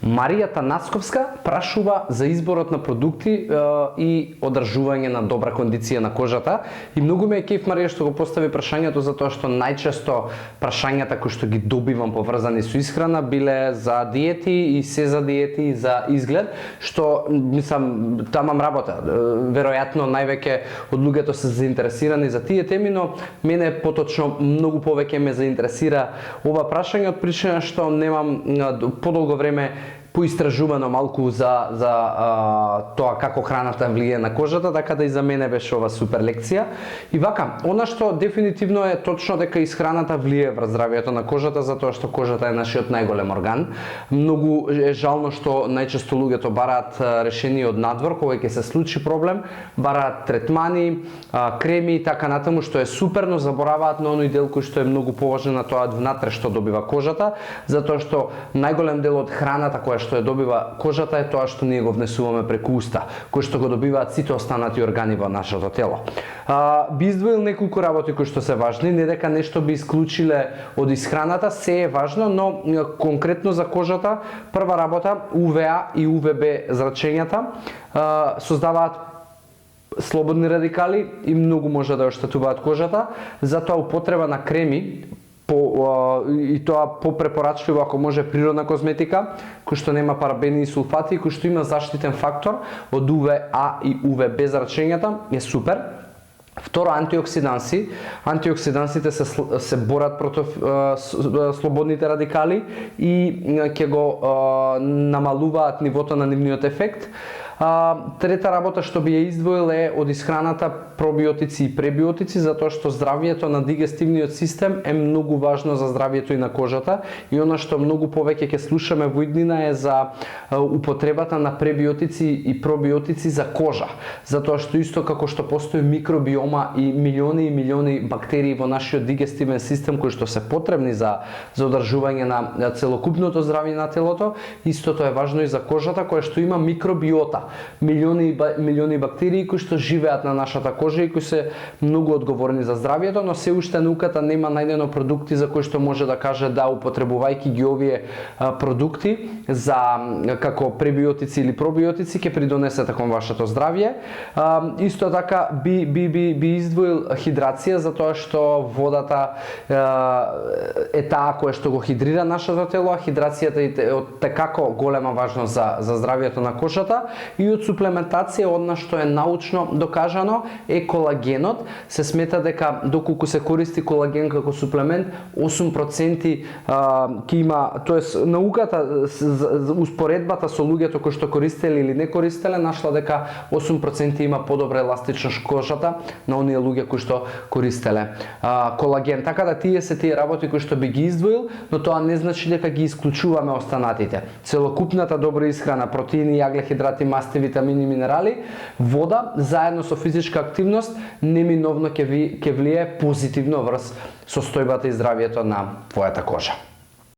Марија Танасковска прашува за изборот на продукти и одржување на добра кондиција на кожата. И многу ме е кеф Марија што го постави прашањето, затоа што најчесто прашањата кои што ги добивам поврзани со исхрана биле за диети и се за диети и за изглед, што мислам тамам работа. Веројатно највеќе од луѓето се заинтересирани за тие теми, но мене поточно многу повеќе ме заинтересира ова прашање од причина што немам подолго време поистражувано малку за тоа како храната влијае на кожата, така да и за мене беше ова супер лекција. И вака, она што дефинитивно е точно дека исхраната влијае врз здравјето на кожата, затоа што кожата е нашиот најголем орган. Многу е жално што најчесто луѓето бараат решение од надвор кога ќе се случи проблем, бараат третмани, креми и така натаму, што е супер, но забораваат на оној дел кој што е многу поважен, на тоа внатре што добива кожата, затоа што најголем дел од храната која што ја добива кожата е тоа што ние го внесуваме преку уста, кој што го добиваат сите останати органи во нашето тело. Би издвоил неколку работи кои што се важни, не дека нешто би исклучиле од исхраната, се е важно, но конкретно за кожата, прва работа, УВА и УВБ зрачењата создаваат слободни радикали и многу може да оштетуваат кожата, затоа употреба на креми и тоа попрепорачливо ако може природна козметика, кој што нема парабени и сулфати, кој што има заштитен фактор од УВА и УВБ зрачењата, е супер. Второ, антиоксиданси. Антиоксидансите се борат против слободните радикали и ќе го намалуваат нивото на нивниот ефект. Трета работа што би ја издвоил е од исхраната пробиотици и пребиотици, затоа што здравјето на дигестивниот систем е многу важно за здравјето и на кожата, и она што многу повеќе ќе слушаме во иднина е за употребата на пребиотици и пробиотици за кожа, затоа што исто како што постои микробиома и милиони бактерии во нашиот дигестивен систем кои што се потребни за одржување на целокупното здравје на телото, истото е важно и за кожата која што има микробиота, милиони бактерии кои што живеат на нашата кожа и кои се многу одговорни за здравјето, но се уште науката нема најдено продукти за кои што може да каже да употребувајќи ги овие продукти за како пребиотици или пробиотици ќе придонесете кон вашето здравје. Исто така би издвоил хидрација, затоа што водата е таа која што го хидрира нашето тело, а хидрацијата е од текако голема важност за здравјето на кожата. И од суплементација, одна што е научно докажано, е колагенот. Се смета дека доколку се користи колаген како суплемент, 8% ќе има, тоест науката, успоредбата со луѓето кои што користеле или не користеле, нашла дека 8% има подобра еластичност кожата на оние луѓе кои што користеле колаген. Така да тие се тие работи кои што би ги издвоил, но тоа не значи дека ги исклучуваме останатите. Целокупната добра исхрана, протеини, јаглехидрати, масти, витамини, минерали, вода заедно со физичка активност неминовно ќе влијае позитивно врз состојбата и здравјето на твојата кожа.